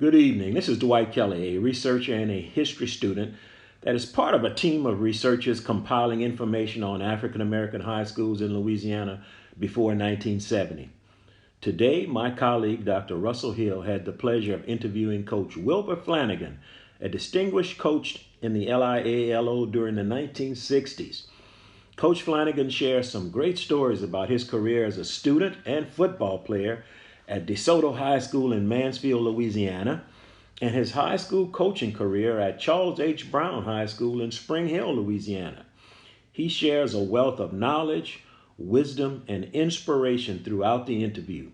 Good evening. This is Dwight Kelly, a researcher and a history student that is part of a team of researchers compiling information on African American high schools in Louisiana before 1970. Today, my colleague, Dr. Russell Hill, had the pleasure of interviewing Coach Wilbur Flanagan, a distinguished coach in the LIALO during the 1960s. Coach Flanagan shares some great stories about his career as a student and football player at DeSoto High School in Mansfield, Louisiana, and his high school coaching career at Charles H. Brown High School in Spring Hill, Louisiana. He shares a wealth of knowledge, wisdom, and inspiration throughout the interview.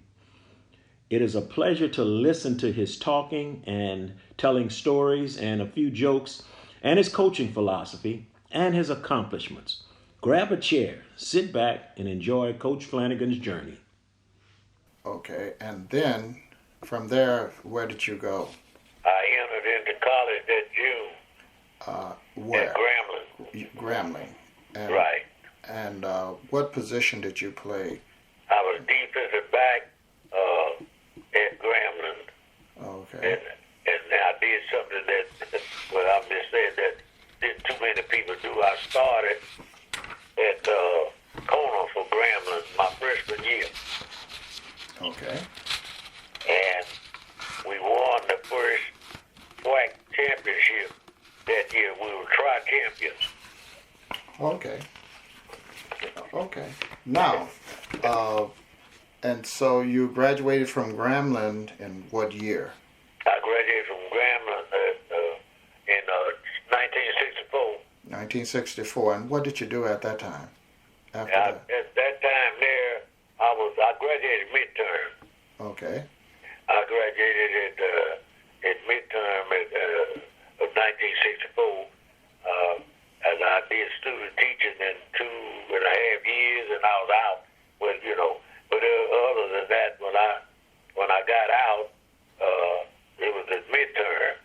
It is a pleasure to listen to his talking and telling stories and a few jokes and his coaching philosophy and his accomplishments. Grab a chair, sit back, and enjoy Coach Flanagan's journey. Okay, and then from there, where did you go? I entered into college that June Where? at Grambling. Grambling. And, Right. And what position did you play? I was defensive back at Grambling. Okay. And I did something that, well, I'm just saying that didn't too many people do. I started at corner for Grambling my freshman year. Okay. And we won the first WAC championship that year. We were tri-champions. Okay. Okay. Now, and so you graduated from Grambling in what year? I graduated from Grambling in 1964. 1964. And what did you do at that time? After that? At that time there, I graduated midterm. Okay. I graduated at midterm of 1964. And I did student teaching in 2.5 years, and I was out. Well, but other than that, when I got out, it was at midterm,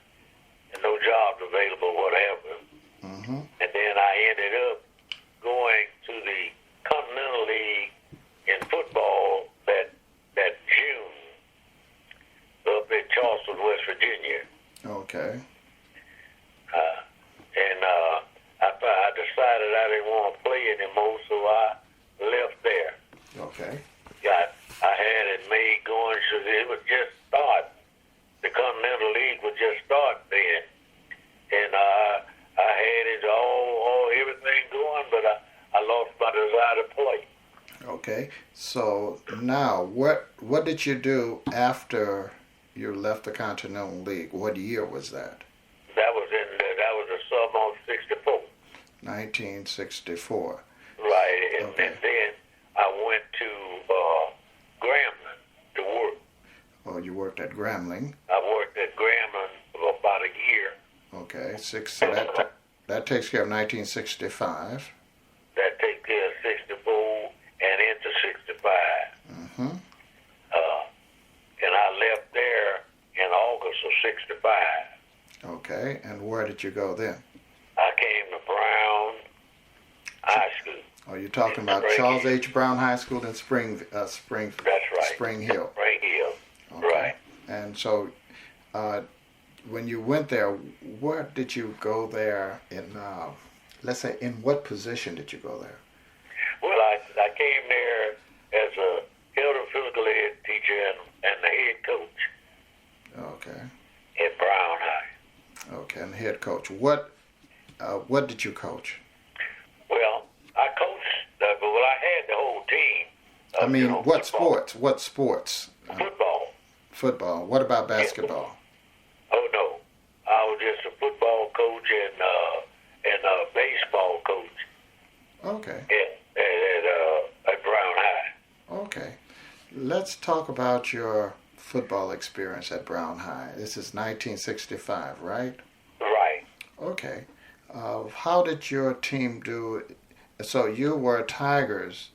and no jobs available, whatever. Mm-hmm. And then I ended up going to the Continental League in football that June up in Charleston, West Virginia. Okay. I decided I didn't want to play anymore, so I left there. Okay. I had it made going, so it was just start. The Continental League was just starting then. And I had it all everything going, but I lost my desire to play. Okay. So now, what did you do after you left the Continental League? What year was that? That was the summer of '64. 1964. Right, and, Okay. and then I went to Grambling to work. Oh, you worked at Grambling. I worked at Grambling for about a year. Okay. So that takes care of 1965. That takes care of '64 and into '65. Mm-hmm. And I left there in August of '65. Okay. And where did you go then? I came to Brown High School. Oh, you're talking about Spring Charles Hill. H. Brown High School in Spring That's right. Spring Hill. Spring Hill. Okay. Right. And so, when you went there, where did you go there in, let's say, in what position did you go there? Well, I came there as a elder physical ed teacher and the head coach Okay. at Brown High. Okay, and head coach. What did you coach? Well, I coached, I had the whole team. I mean, what football. sports? What sports? Football. Football. What about basketball? Oh, no. I was just a football coach and a baseball coach Okay. at Brown High. Okay. Let's talk about your football experience at Brown High. This is 1965, right? Right. Okay. How did your team do? So you were Tigers,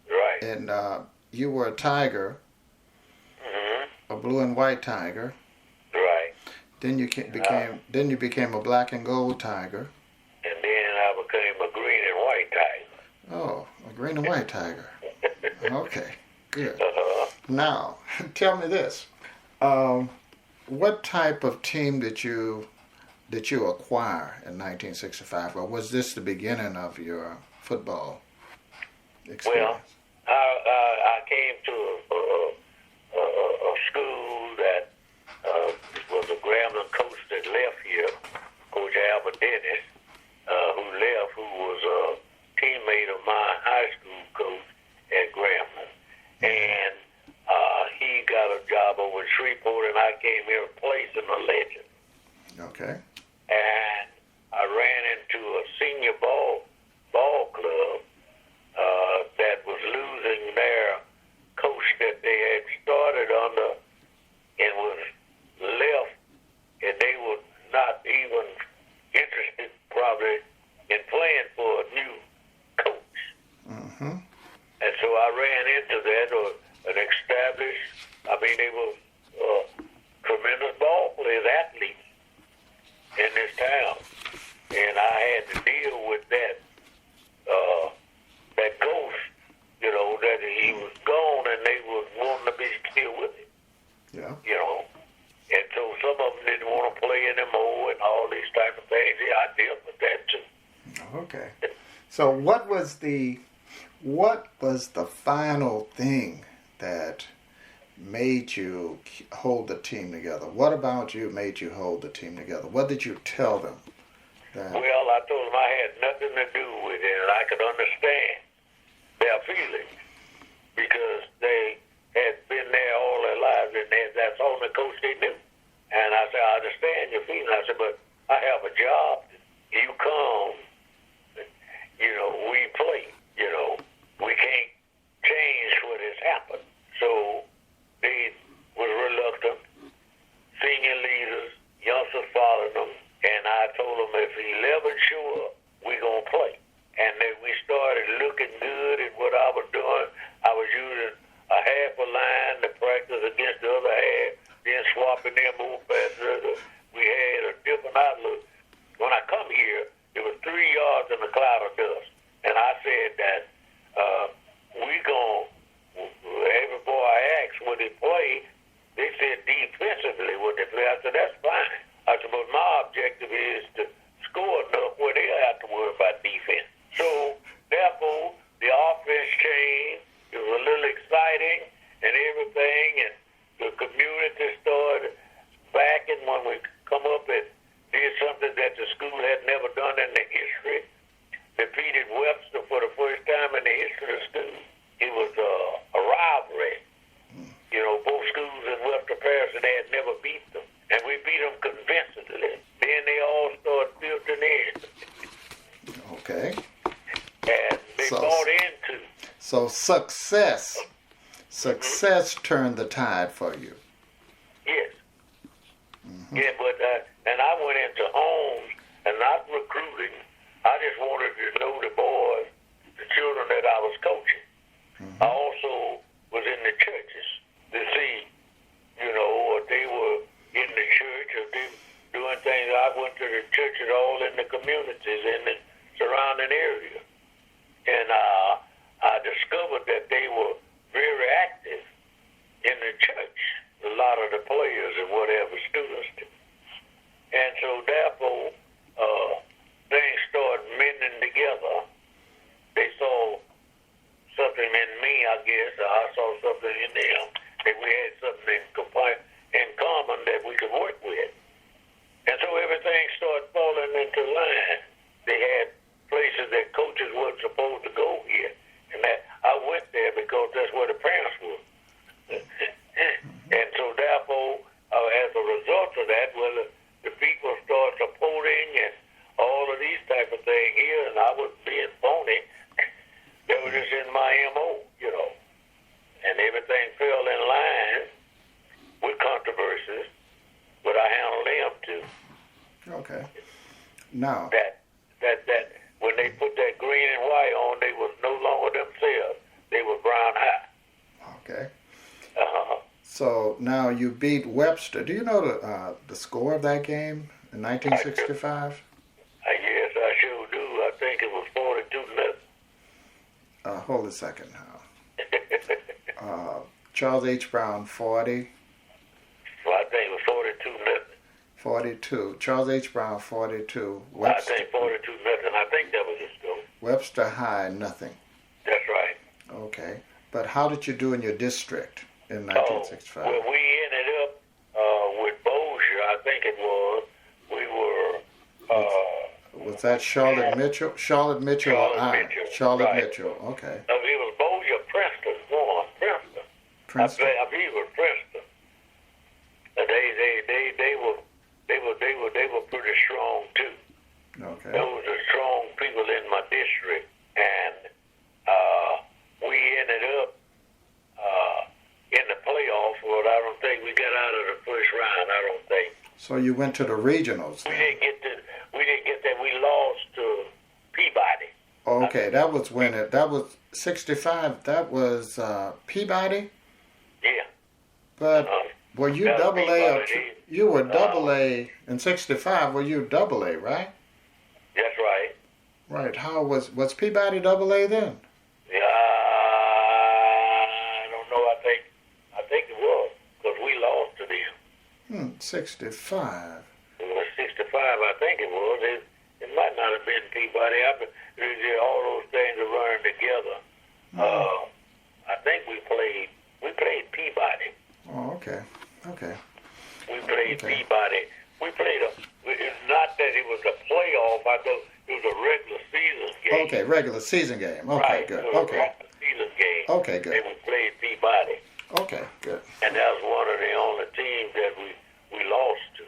Right. and you were a Tiger, Mm-hmm. a blue and white Tiger. Right. Then you became a black and gold Tiger. And then I became a green and white Tiger. Oh, a green and white Tiger. Okay, good. Uh-huh. Now, tell me this. what type of team did you acquire in 1965, or was this the beginning of your football experience? Well, I came to a school that was a Grambling coach that left here, Coach Albert Dennis, who left, who was a teammate of my high school coach at Grambling. And he got a job over in Shreveport, and I came here replacing a legend. Okay. And I ran into a senior ball club that was losing their coach that they had started under and was left, and they were not even interested probably in playing for a new coach. Mm-hmm. And so I ran into that, an established, they were tremendous ball players, athletes in this town. And I had to deal with that ghost, that he was gone and they was wanting to be still with him. Yeah. And so some of them didn't want to play anymore and all these type of things. Yeah, I dealt with that too. Okay. So what was the final thing that made you hold the team together? What about you made you hold the team together? What did you tell them? Well, I told them I had nothing to do with it, and I could understand their feelings because they had been there all their lives, and that's all the coach they knew. And I said, I understand your feelings. I said, but I have a job. You come, we play. We can't change what has happened. So they were reluctant. Senior leaders, youngsters followed them, and I told them if 11 show up, we're going to play. And then we started looking good at what I was doing. I was using a half a line to practice against the other half, then swapping them over passes. We had a different outlook. When I come here, it was 3 yards in a cloud of dust. And I said that every boy I asked would they play, they said defensively would they play. I said, that's fine. I said, but my objective is to score enough where they don't have to worry about defense. So, therefore, the offense changed. It was a little exciting and everything, and the community started backing when we come up and did something that the school had never done in the history. Defeated Webster for the first time in the history of the school. It was a rivalry. Both schools in Webster Parish, and they had never beat them. And we beat them convincingly. Then they all started filtering in. Okay. And they bought into. So success turned the tide for you. Yes. Mm-hmm. Yeah, but and I went into homes and not recruiting. I just wanted to know the boys, the children that I was coaching. Mm-hmm. I also was in the churches to see, what they were in the church, or they doing things. I went to the churches all in the communities in the surrounding area. And I discovered that they were very active in the church, a lot of the players and whatever, students do. And so therefore, things started mending together. They saw something in me, I guess, or I saw something in them, that we had something in common that we could work with. And so everything started falling into line. They had places that coaches weren't supposed to go here. And that I went there because that's where the parents were. And so therefore, as a result of that, the people started supporting and all of these type of things here, and I was being phony. That was just in my MO, And everything fell in line with controversies, but I handled them too. Okay. Now. That when they put that green and white on, they was no longer themselves. They were brown high. Okay. Uh-huh. So now you beat Webster. Do you know the score of that game in 1965? Yes, I sure do. I think it was 42-0. Hold a second now. Charles H. Brown 40. Well, I think it was 42. Charles H. Brown, 42. I think 42 nothing. I think that was his score. Webster High, nothing. That's right. Okay. But how did you do in your district in 1965? Well, we ended up with Bossier, I think it was. We were... was that Charlotte Mitchell? Charlotte Mitchell or I? Charlotte right. Mitchell, okay. No, it was Bossier, Princeton, Princeton. Princeton? I believe it was Princeton. They were pretty strong too. Okay. Those are strong people in my district, and we ended up in the playoffs, but I don't think we got out of the first round. I don't think. So you went to the regionals. We didn't get that. We lost to Peabody. Okay, that was when that was 65. That was Peabody. Yeah. But were you that was double A? Or Peabody. You were double A in 65. Were you double A, right? That's right. Right. How was Peabody double A then? Yeah, I don't know. I think it was because we lost to them. 65. It was 65, I think it was. It might not have been Peabody. All those things are running together. I think we played Peabody. Oh, okay. Okay. We played Peabody. We played not that it was a playoff. I thought it was a regular season game. Okay, regular season game. Okay, right. good. It was a Okay. regular season game. Okay, good. And we played Peabody. Okay, good. And that was one of the only teams that we lost to.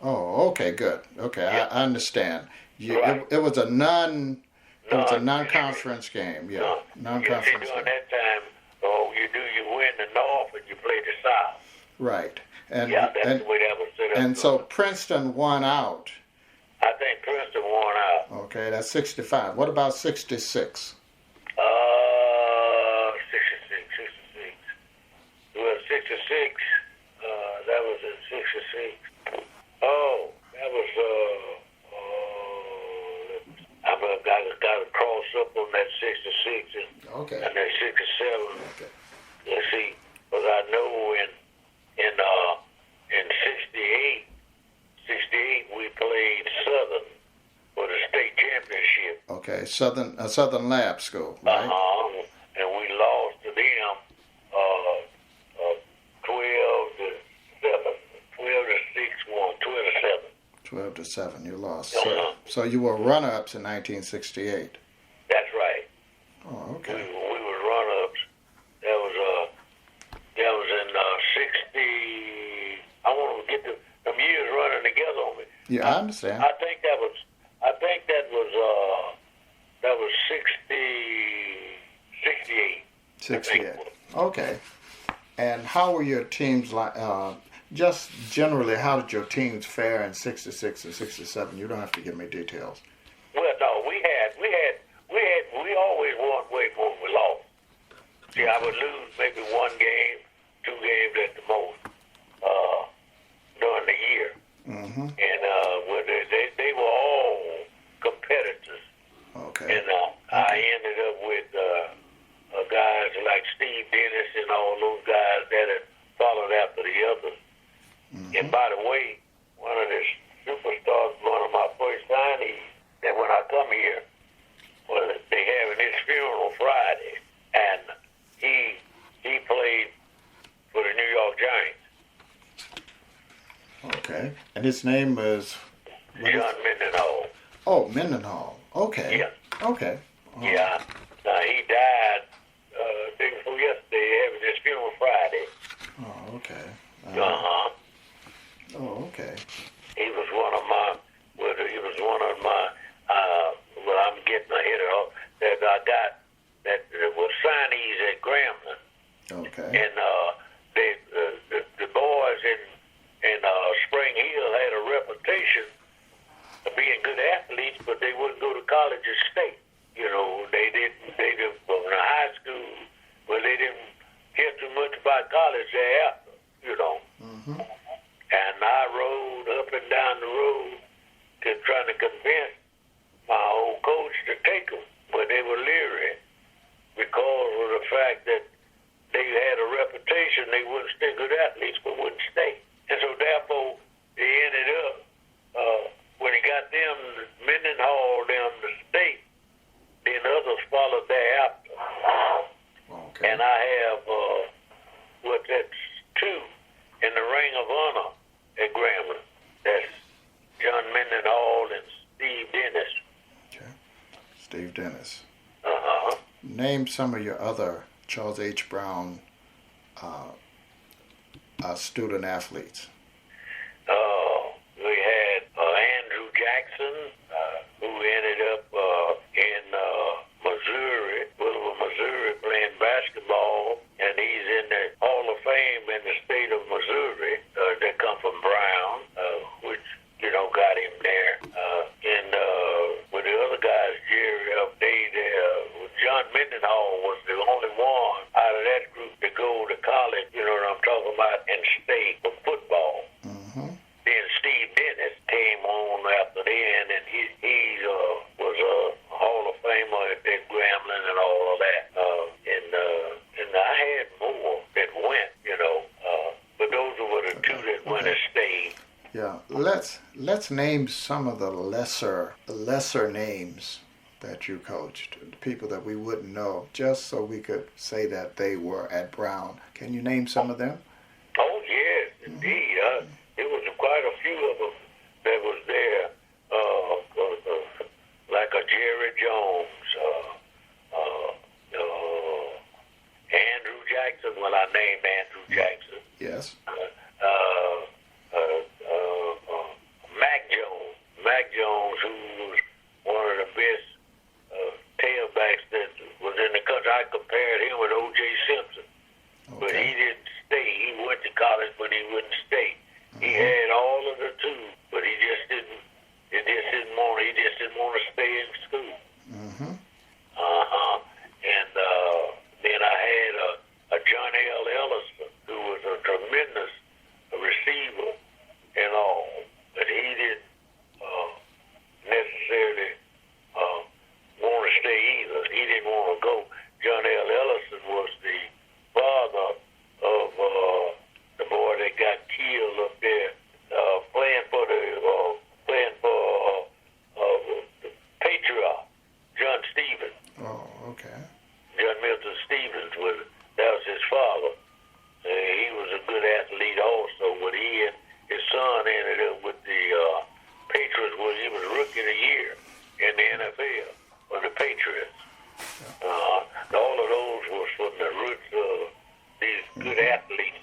Oh, okay, good. Okay, Yeah. I understand. Right. It was a non-conference game. Yeah, non-conference During game. that time, you win the North and you play the South. Right. And Yeah, that's the way that was set up. and so Princeton won out. I think Princeton won out. Okay, that's 65. What about 66? 66. Well, 66. That was in 66. Oh, that was I got to cross up on that 66 Okay. and that 67. Okay. Let's see, because I know in 68 we played Southern for the state championship. Okay, Southern Lab School, right? And we lost to them 12 to 7. 12-7, you lost. Uh-huh. So you were runner-ups in 1968. That's right. Oh, We okay. were run-ups. That was in 60. I want to get them years running together on me. Yeah, I understand. I think that was 68. 68. Okay. And how were your teams like? Just generally, how did your teams fare in 66 and 67? You don't have to give me details. Well, no, we always won way more than we lost. See, I would lose maybe one game, 2 games at the most during the year. Mm-hmm. And well, they were all competitors. Okay. And I ended up with guys like Steve Dennis and all those guys that had followed after the others. Mm-hmm. And by the way, one of the superstars, one of my first signees, that when I come here, well, they having his funeral Friday, and he played for the New York Giants. Okay. And his name is? John Mendenhall. Oh, Mendenhall. Okay. Yeah. Okay. Oh. Yeah. He died day before yesterday, having his funeral Friday. Oh, okay. Uh-huh. Oh, okay. He was one of my, I'm getting ahead of that I got that was signees at Grambling. Okay. And the boys in Spring Hill had a reputation of being good athletes, but they wouldn't go to college or state. You know, they didn't well, in high school, well, they didn't care too much about college thereafter, you know. Mm-hmm. And I rode up name some of your other Charles H. Brown student athletes. We had Andrew Jackson, who ended up in Missouri, Wilbur, Missouri, playing basketball, and he's in the Hall of Fame in the state of Missouri. They come from Brown, which, got him there. And with the other guys, Jerry, John Mendenhall was the only one out of that group to go to college, you know what I'm talking about, and stay for football. Mm-hmm. Then Steve Dennis came on after then, and he was a Hall of Famer at Grambling and all of that. And I had more that went, but those were the two that went and stayed. Yeah, let's name some of the lesser names that you coached, the people that we wouldn't know, just so we could say that they were at Brown. Can you name some of them? Oh, yes, indeed. There was quite a few of them that was there, like a Jerry Jones, Andrew Jackson. Well, I named Andrew Jackson. Yes. Mac Jones, who was one of the best tailbacks that was in the country. I compared him with O.J. Simpson, but he didn't stay. He went to college, but he wouldn't stay. He had all of the two, but he just didn't want to stay in school. Mm-hmm. And then I had a John L. Ellison, who was a tremendous receiver and all, but he didn't necessarily want to stay either. He didn't want to go. John L. Ellison was the father of the boy that got killed up there playing for the Patriot, John Stevens. Oh, okay. John Milton Stevens that was his father. He was a good athlete also, but he and his son ended up with the Patriots. He was Rookie of the Year in the NFL for the Patriots. All of those was from the roots of these good athletes,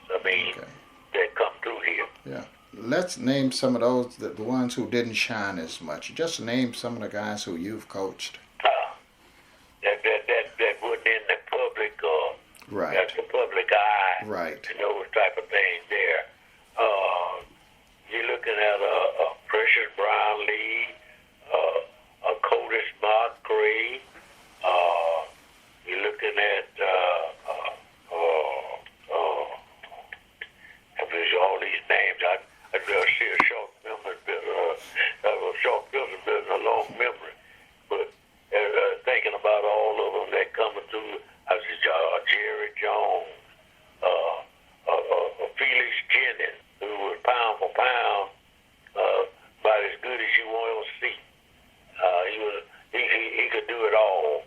that come through here. Yeah. Let's name some of those, the ones who didn't shine as much. Just name some of the guys who you've coached. That wasn't in the public, Right. that's the public eye. Right. And those type of things there. You're looking at a Precious Brownlee, a Codis Montgomery. You're looking at all these names. I see a short memory, better than a long memory. But thinking about all of them that coming through, I see Jerry Jones, Felix Jennings, who was pound for pound about as good as you want to see. He could do it all,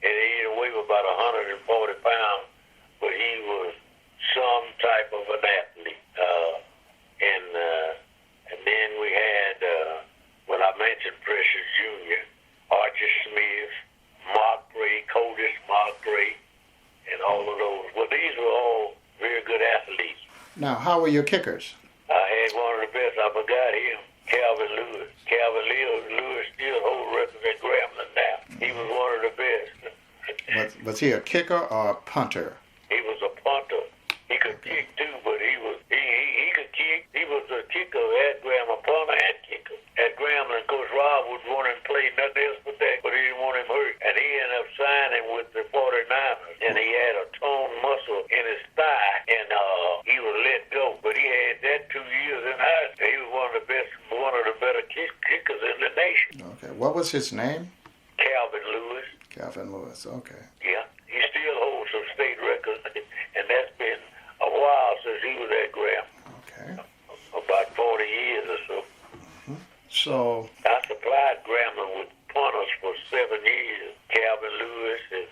and he weighed about 140 pounds, but he was some type of an athlete. And then we had, when I mentioned Precious Jr., Archie Smith, Mark Gray, Codis Mark Gray, and all of those. Well, these were all very good athletes. Now, how were your kickers? I had one of the best. I forgot him, Calvin Lewis. Calvin Lewis still holds records at Grambling now. He was one of the best. Was he a kicker or a punter? He was a punter. He could kick too, but he could kick. He was a kicker at Grambling, punter and kicker. At Grambling, Coach Rob would want him to play nothing else but that, but he didn't want him hurt. And he ended up signing with the 49ers, and he had a toned muscle in his thigh, and he was let go. But he had that 2 years in high school. He was one of the better kickers in the nation. Okay. What was his name? Calvin Lewis. Calvin Lewis. Okay. Yeah, he still holds some state records, and that's been a while since he was at Graham. Okay. About 40 years or so. Mm-hmm. So I supplied Grambling with punters for 7 years. Calvin Lewis and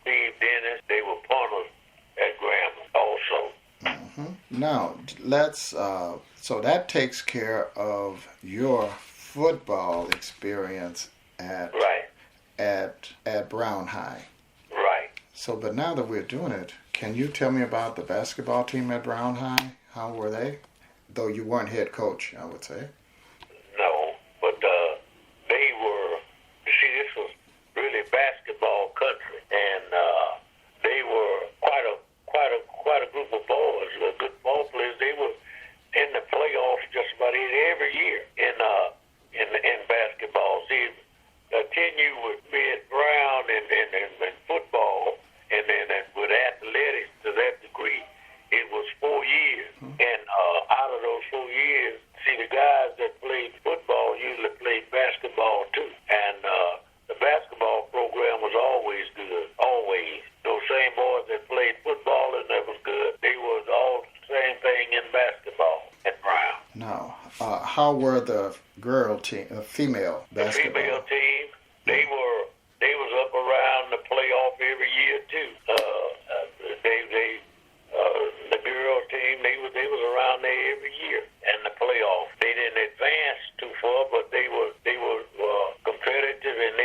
Steve Dennis, they were punters at Grambling also. Mm-hmm. Now let's. So that takes care of your football experience at Right. at Brown High. Right. So, but now that we're doing it, can you tell me about the basketball team at Brown High? How were they? Though you weren't head coach, I would say. No, but they were. You see, this was really basketball country, and they were quite a group of boys, good ball players. They were in the playoffs just about every year in basketball. See, 10U would be at Brown in football, and then with athletics to that degree, it was 4 years. And out of those 4 years, see, the guys that played football usually played basketball too. And the basketball program was always good, always. Those same boys that played football and that was good, they was all the same thing in basketball at Brown. Now, how were the girl team, female basketball? The female team, they was up around the playoff every year too. The girl team, they was around there every year in the playoff. They didn't advance too far, but they were competitive, and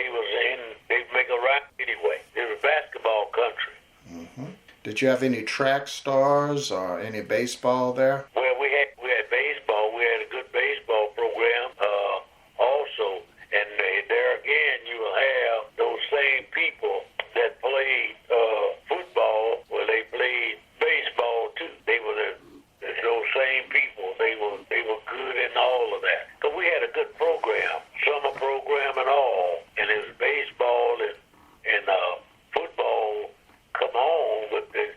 they'd make a run anyway. It was basketball country. Mm-hmm. Did you have any track stars or any baseball there? Well, we had baseball. We had a good baseball program also, and there again, you will have those same people that played football. Well, they played baseball too. They were those same people. They were good in all of that. So we had a good program, summer program and all, and it was baseball and football. Come on, but this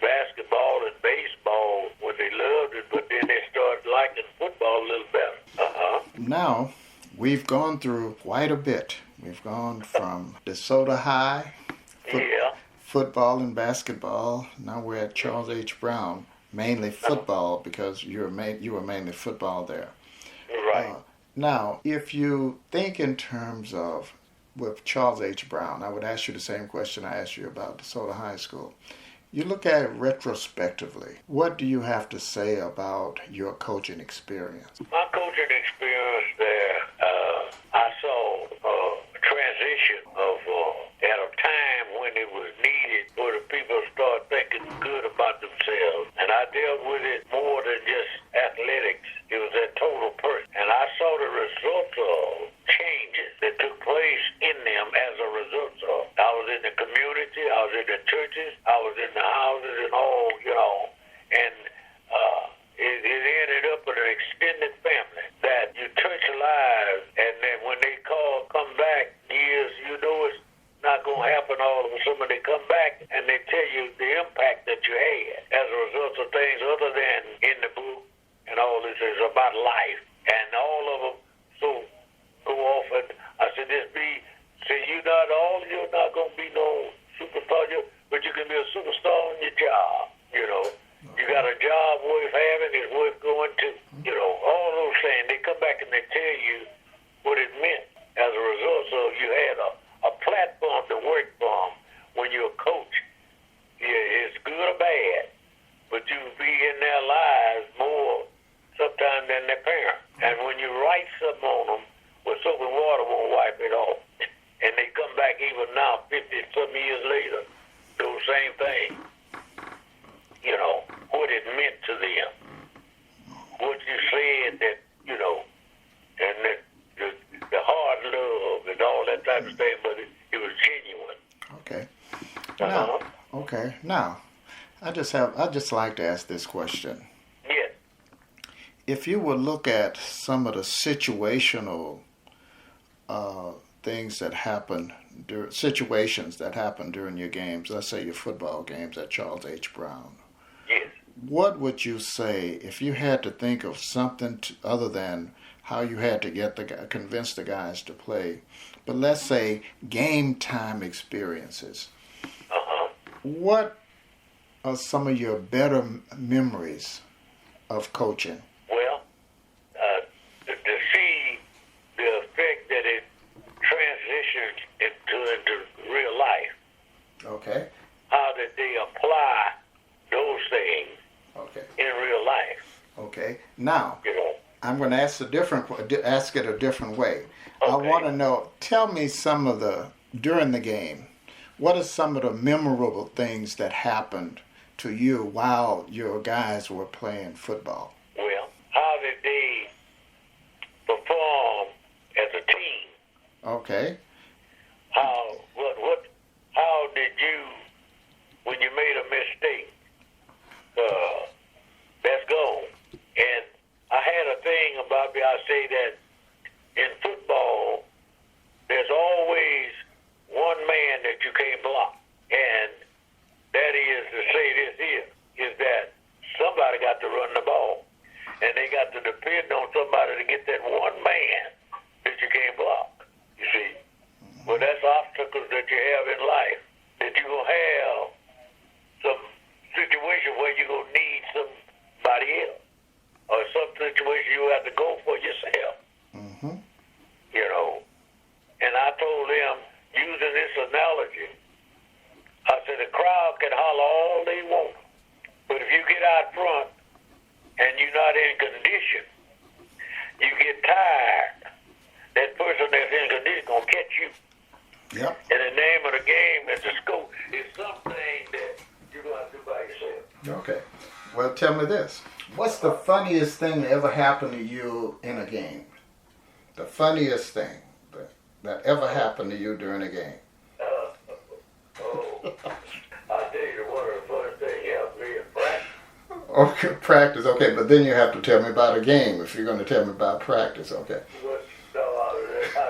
basketball and baseball, when they loved it, but then they started liking football a little better. Now, we've gone through quite a bit. We've gone from DeSoto High, football and basketball. Now we're at Charles H. Brown, mainly football, because you were mainly football there. Right. Now, if you think in terms of with Charles H. Brown, I would ask you the same question I asked you about DeSoto High School. You look at it retrospectively. What do you have to say about your coaching experience? My coaching experience there, I saw a transition of at a time when it was needed for the people to start thinking good about themselves. And I dealt with it more than just athletics. It was that total person. And I saw the results of changes that took place in them as a result of. I was in the community, I was in the churches, I was in the houses and all, and it ended up with an extended family that you touch lives, and then when they come back years, it's not going to happen all of a sudden. They come back and they tell you the impact that you had as a result of things other than in the book, and all this is about life. And all of them go off, and I said, you're not going to be no superstar, but you can be a superstar on your job, You got a job worth having, it's worth going to, all those things. They come back and they tell you what it meant as a result. So you had a platform to work from when you're a coach. Yeah, it's good or bad, but you be in their lives more sometimes than their parents. And when you write something on them, well, soap and water won't wipe it off. And they come back even now, 50-some years later, do the same thing. What it meant to them. What you said that, and the hard love and all that type of thing, but it was genuine. Okay. Now, I just like to ask this question. Yes. If you would look at some of the situational things that happen, situations that happen during your games, let's say your football games at Charles H. Brown. Yes. What would you say if you had to think of something other than how you had to convince the guys to play, but let's say game time experiences? What are some of your better memories of coaching? Well, to see the effect that it transitions into real life. Okay. How did they apply those things in real life? Okay. Now, I'm going to ask it a different way. Okay. I want to know, tell me during the game, What are some of the memorable things that happened to you while your guys were playing football? Well, how did they perform as a team? Okay. How did you, when you made a mistake, let's go. And I had a thing about me, I say that in football, there's always one man that you can't block. And that is to say this here, is that somebody got to run the ball. And they got to depend on somebody to get that one man that you can't block, you see. Well, that's obstacles that you have in life, that you're going to have some situation where you're going to need somebody else, or some situation you have to go for yourself, you know. And I told them, using this analogy, I said the crowd can holler all they want, but if you get out front and you're not in condition, you get tired, that person that's in condition is going to catch you. Yep. And the name of the game at the school is something that you're going to do by yourself. Okay. Well, tell me this. What's the funniest thing that ever happened to you in a game? The funniest thing that ever happened to you during a game? I tell you, one of the funny things happened to me in practice. Okay, practice. Okay, but then you have to tell me about a game if you're going to tell me about practice. Okay. I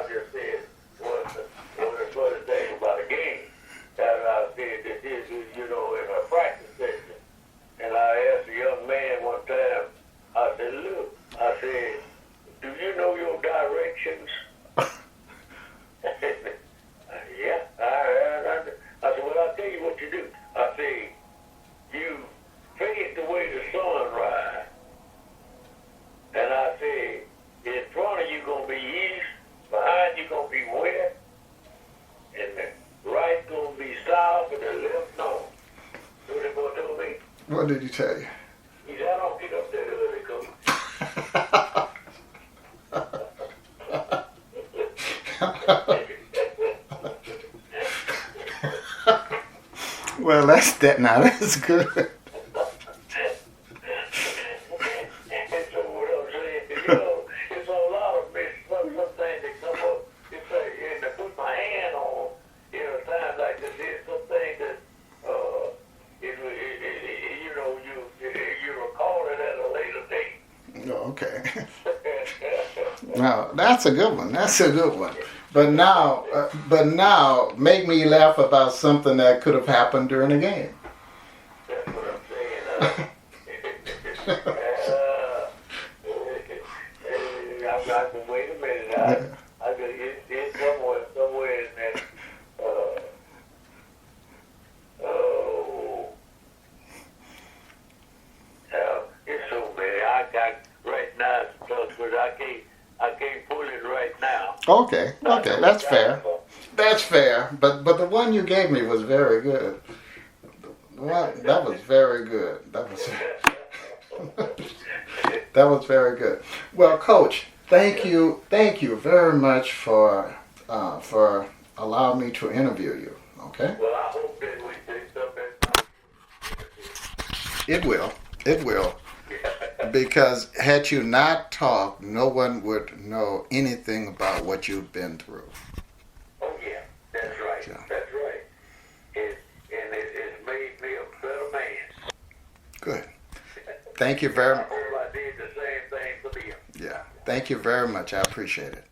just said one of the funny things about a game. And I said that this is, you know, in a practice session. And I asked a young man one time, I said, look, I said, do you know your directions? Yeah, I said, well, I'll tell you what you do. I said, you face the way the sun rises. And I said, in front of you going to be east, behind you going to be west, and the right going to be south, and the left north. So they going to tell me. What did he tell you? He said, I don't get up that early, Coach. Well, that's that. Now that's good. And so what I'm saying, you know, it's a lot of some things that come up. It's like, and to put my hand on, you know, times like this, there's some things that, you know, you recall it at a later date. Oh, okay. Now that's a good one. That's a good one. But now, make me laugh about something that could have happened during a game. That's what I'm saying. I'm not going to wait a minute. I got it's somewhere in that. It's so many. I got right now, but I can't pull it right now. Okay, that's fair. That's fair. But the one you gave me was very good. That was very good. That was very good. Well, Coach, thank you very much for allowing me to interview you. Okay. Well, I hope that we do something. It will. Because had you not talked, no one would know anything about what you've been through. Oh yeah, that's right. Yeah. That's right. It's made me a better man. Good. Thank you very much. I hope I did the same thing for them. Yeah. Thank you very much. I appreciate it.